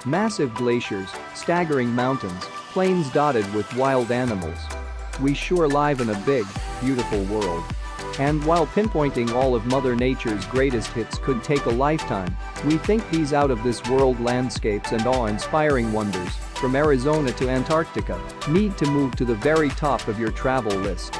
Massive glaciers, staggering mountains, plains dotted with wild animals. We sure live in a big, beautiful world. And while pinpointing all of Mother Nature's greatest hits could take a lifetime, we think these out-of-this-world landscapes and awe-inspiring wonders, from Arizona to Antarctica, need to move to the very top of your travel list.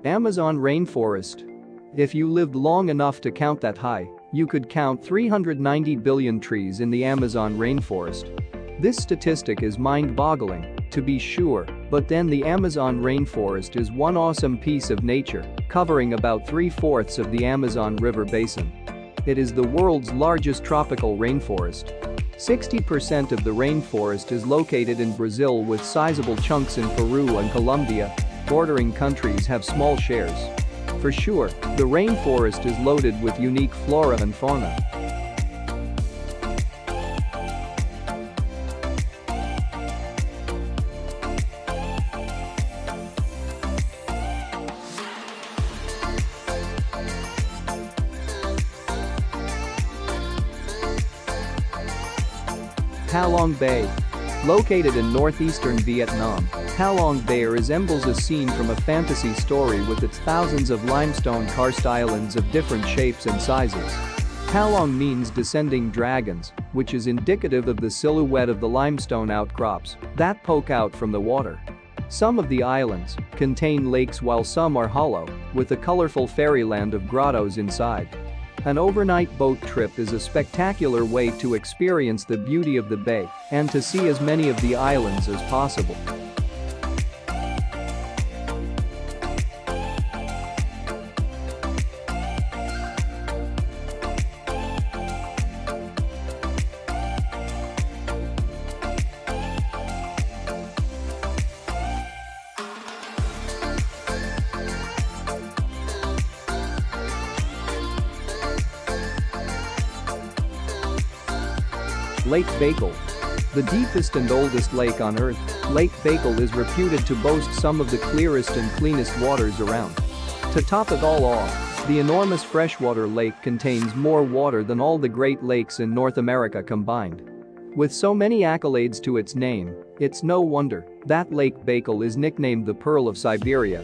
Amazon rainforest. If you lived long enough to count that high, you could count 390 billion trees in the Amazon rainforest. This statistic is mind-boggling, to be sure, but then the Amazon rainforest is one awesome piece of nature, covering about 3/4 of the Amazon River basin. It is the world's largest tropical rainforest. 60% of the rainforest is located in Brazil, with sizable chunks in Peru and Colombia. Bordering countries have small shares. For sure, the rainforest is loaded with unique flora and fauna. Halong Bay. Located in northeastern Vietnam, Halong Bay resembles a scene from a fantasy story with its thousands of limestone karst islands of different shapes and sizes. Halong means descending dragons, which is indicative of the silhouette of the limestone outcrops that poke out from the water. Some of the islands contain lakes while some are hollow, with a colorful fairyland of grottos inside. An overnight boat trip is a spectacular way to experience the beauty of the bay and to see as many of the islands as possible. Lake BAIKAL. The deepest and oldest lake on Earth, Lake BAIKAL is reputed to boast some of the clearest and cleanest waters around. To top it all off, the enormous freshwater lake contains more water than all the Great Lakes in North America combined. With so many accolades to its name, it's no wonder that Lake BAIKAL is nicknamed the Pearl of Siberia.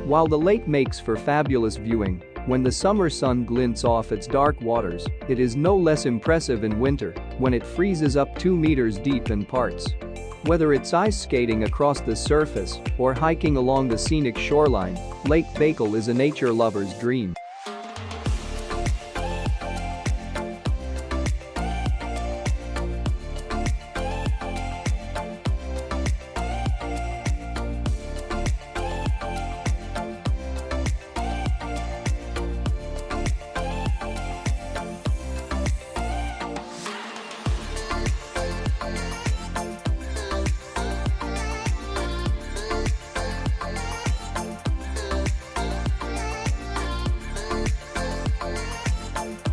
While the lake makes for fabulous viewing when the summer sun glints off its dark waters, it is no less impressive in winter when it freezes up 2 meters deep in parts. Whether it's ice skating across the surface or hiking along the scenic shoreline, Lake BAIKAL is a nature lover's dream.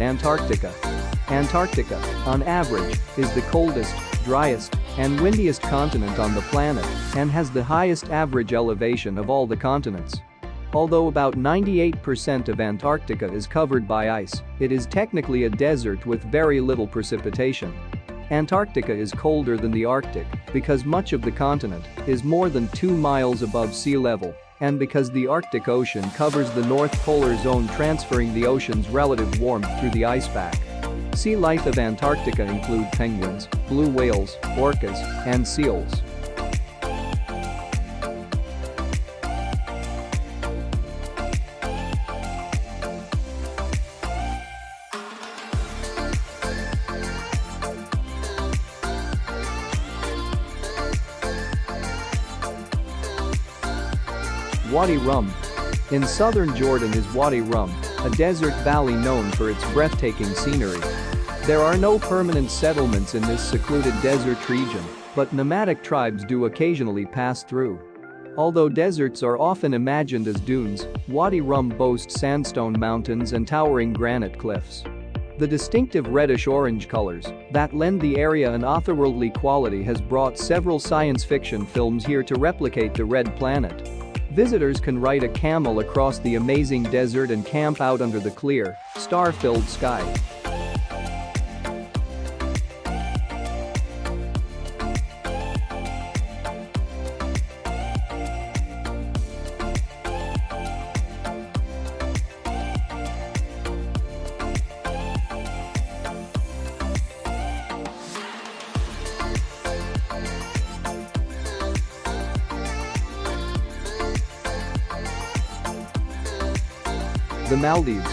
Antarctica. Antarctica, on average, is the coldest, driest, and windiest continent on the planet and has the highest average elevation of all the continents. Although about 98% of Antarctica is covered by ice, it is technically a desert with very little precipitation. Antarctica is colder than the Arctic because much of the continent is more than 2 miles above sea level, and because the Arctic Ocean covers the North Polar Zone, transferring the ocean's relative warmth through the ice pack. Sea life of Antarctica include penguins, blue whales, orcas, and seals. Wadi Rum. In southern Jordan is Wadi Rum, a desert valley known for its breathtaking scenery. There are no permanent settlements in this secluded desert region, but nomadic tribes do occasionally pass through. Although deserts are often imagined as dunes, Wadi Rum boasts sandstone mountains and towering granite cliffs. The distinctive reddish-orange colors that lend the area an otherworldly quality has brought several science fiction films here to replicate the Red Planet. Visitors can ride a camel across the amazing desert and camp out under the clear, star-filled sky. The Maldives.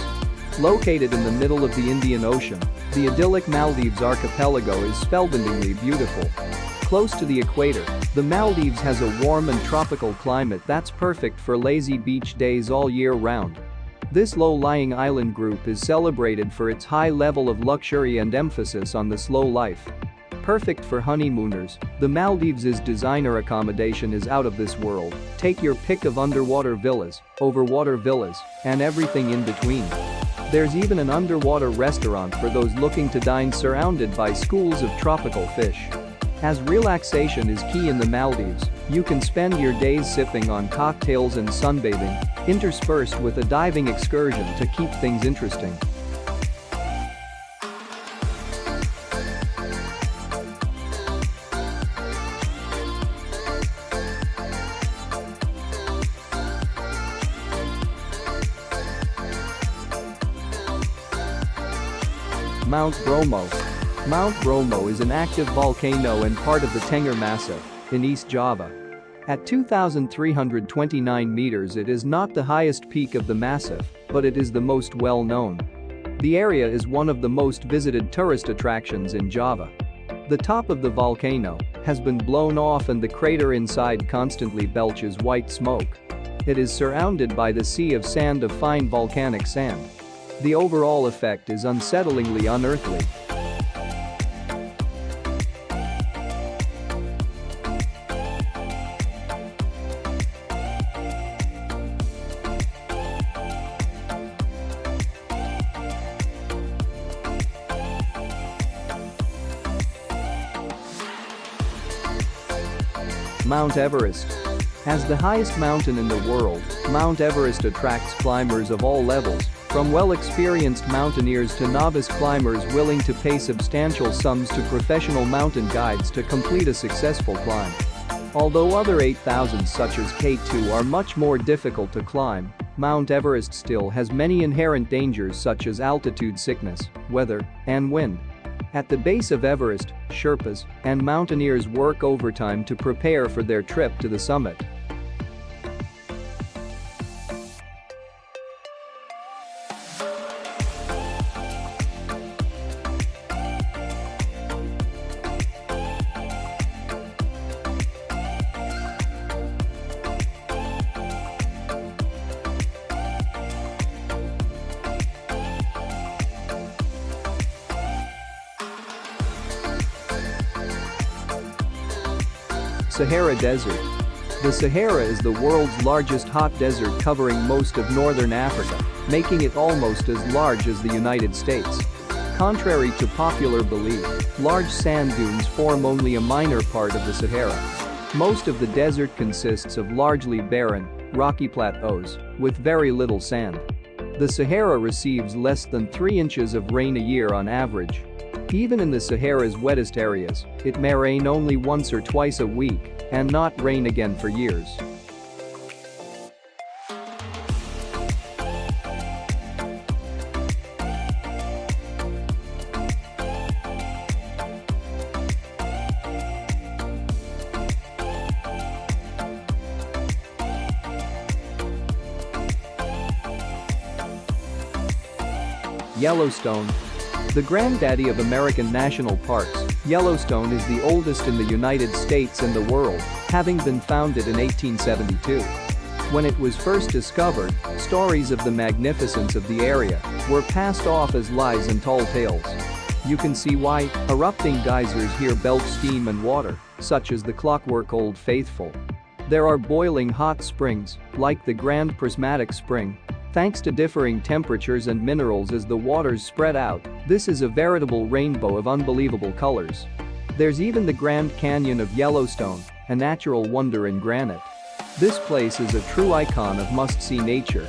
Located in the middle of the Indian Ocean, the idyllic Maldives archipelago is spellbindingly beautiful. Close to the equator, the Maldives has a warm and tropical climate that's perfect for lazy beach days all year round. This low-lying island group is celebrated for its high level of luxury and emphasis on the slow life. Perfect for honeymooners, the Maldives' designer accommodation is out of this world. Take your pick of underwater villas, overwater villas, and everything in between. There's even an underwater restaurant for those looking to dine surrounded by schools of tropical fish. As relaxation is key in the Maldives, you can spend your days sipping on cocktails and sunbathing, interspersed with a diving excursion to keep things interesting. Mount Bromo. Mount Bromo is an active volcano and part of the Tengger Massif in East Java. At 2,329 meters, it is not the highest peak of the massif, but it is the most well-known. The area is one of the most visited tourist attractions in Java. The top of the volcano has been blown off and the crater inside constantly belches white smoke. It is surrounded by the sea of sand of fine volcanic sand. The overall effect is unsettlingly unearthly. Mount Everest. As the highest mountain in the world, Mount Everest attracts climbers of all levels, from well-experienced mountaineers to novice climbers willing to pay substantial sums to professional mountain guides to complete a successful climb. Although other 8,000s such as K2 are much more difficult to climb, Mount Everest still has many inherent dangers such as altitude sickness, weather, and wind. At the base of Everest, Sherpas and mountaineers work overtime to prepare for their trip to the summit. Sahara Desert. The Sahara is the world's largest hot desert covering most of northern Africa, making it almost as large as the United States. Contrary to popular belief, large sand dunes form only a minor part of the Sahara. Most of the desert consists of largely barren, rocky plateaus with very little sand. The Sahara receives less than 3 inches of rain a year on average. Even in the Sahara's wettest areas, it may rain only once or twice a week and not rain again for years. Yellowstone. The granddaddy of American national parks, Yellowstone is the oldest in the United States and the world, having been founded in 1872. When it was first discovered, stories of the magnificence of the area were passed off as lies and tall tales. You can see why erupting geysers here belch steam and water, such as the clockwork Old Faithful. There are boiling hot springs, like the Grand Prismatic Spring. Thanks to differing temperatures and minerals as the waters spread out, this is a veritable rainbow of unbelievable colors. There's even the Grand Canyon of Yellowstone, a natural wonder in granite. This place is a true icon of must-see nature.